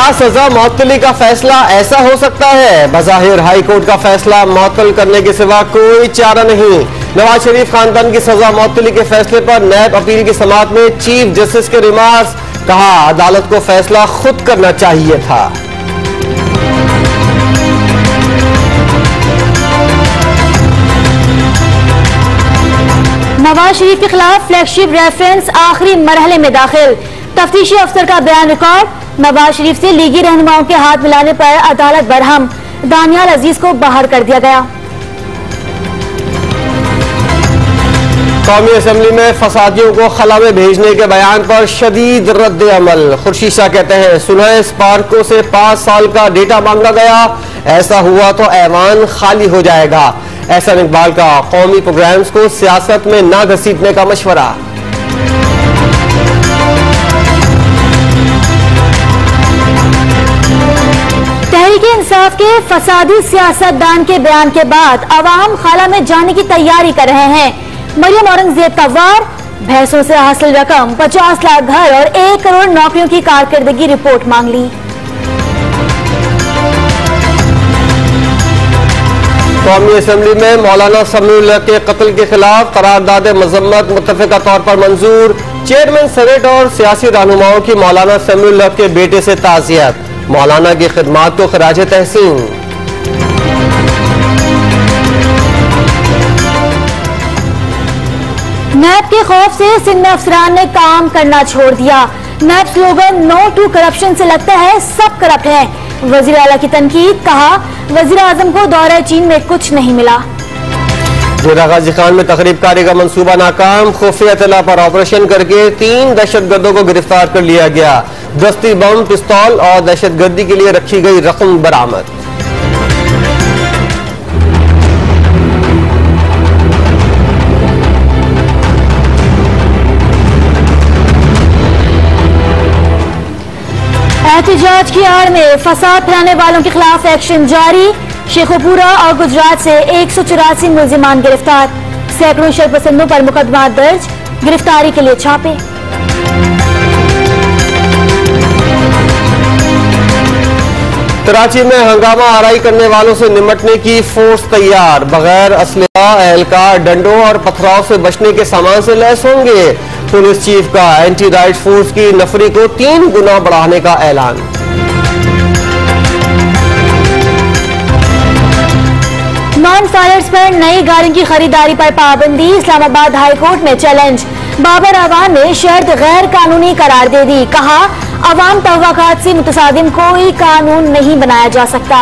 क्या सजा मुअत्तली का फैसला ऐसा हो सकता है? बज़ाहिर हाई कोर्ट का फैसला मुअत्तल करने के सिवा कोई चारा नहीं। नवाज शरीफ खानदान की सजा मुअत्तली के फैसले पर नैब अपील की समाअत में चीफ जस्टिस के रिमार्क्स। कहा, अदालत को फैसला खुद करना चाहिए था। नवाज शरीफ के खिलाफ फ्लैगशिप रेफरेंस आखिरी मरहले में दाखिल। तफ्तीशी अफसर का बयान रिकॉर्ड। नवाज शरीफ से लीगी रहनुमाओं के हाथ मिलाने पर अदालत बरहम। दानियाल अजीज को बाहर कर दिया गया। कौमी असेंबली में फसादियों को खला में भेजने के बयान पर शदीद रद्द अमल। खुर्शीद शाह कहते हैं, सुलह स्पार्को से 5 साल का डेटा मांगा गया, ऐसा हुआ तो ऐवान खाली हो जाएगा। एहसान इकबाल का कौमी प्रोग्राम्स को सियासत में न घसीटने का मशवरा। तहरीक-ए-इंसाफ के फसादी सियासतदान के बयान के बाद अवाम खाला में जाने की तैयारी कर रहे हैं। मरियम औरंगजेब का वार, भैंसों से हासिल रकम, 50 लाख घर और 1 करोड़ नौकरियों की कारकर्दगी रिपोर्ट मांग ली। कौमी असेंबली में मौलाना समीउल्लाह के कत्ल के खिलाफ करारदाद मजम्मत मुत्तफिका तौर पर मंजूर। चेयरमैन सेनेट और सियासी रहनुमाओं की मौलाना समीउल्लाह के बेटे से ताज़ियत। मौलाना की खिदमात को खराज तहसीन। नैब के खौफ से सिंध में अफसरान ने काम करना छोड़ दिया। नैब स्लोगन नो टू करप्शन से लगता है सब करप्ट है। वजीर आला की तनकीद। कहा, वजीर आजम को दौरे चीन में कुछ नहीं मिला। डेरा गाजी खान में तकरीबकारी का मंसूबा नाकाम। खुफिया इत्तला पर ऑपरेशन करके 3 दहशतगर्दों को गिरफ्तार कर लिया गया। दस्ती बम, पिस्तौल और दहशतगर्दी के लिए रखी गई रकम बरामद। एहतजाज की आड़ में फसाद फैलाने वालों के खिलाफ एक्शन जारी। शेखोपुरा और गुजरात से 184 मुलजिमान गिरफ्तार। सैकड़ों शरपसंदों पर मुकदमा दर्ज। गिरफ्तारी के लिए छापे। कराची में हंगामा आराई करने वालों से निमटने की फोर्स तैयार। बगैर असलहा, एहलकार डंडों और पथराव से बचने के सामान से लैस होंगे। पुलिस चीफ का एंटी राइट फोर्स की नफरी को 3 गुना बढ़ाने का ऐलान। नॉन फायर्स पर नई गाड़ियों की खरीदारी पर पाबंदी। इस्लामाबाद हाई कोर्ट में चैलेंज। बाबर आवाम ने शर्त गैर कानूनी करार दे दी। कहा, अवाम तवक्कात से मुतसादिम कोई कानून नहीं बनाया जा सकता।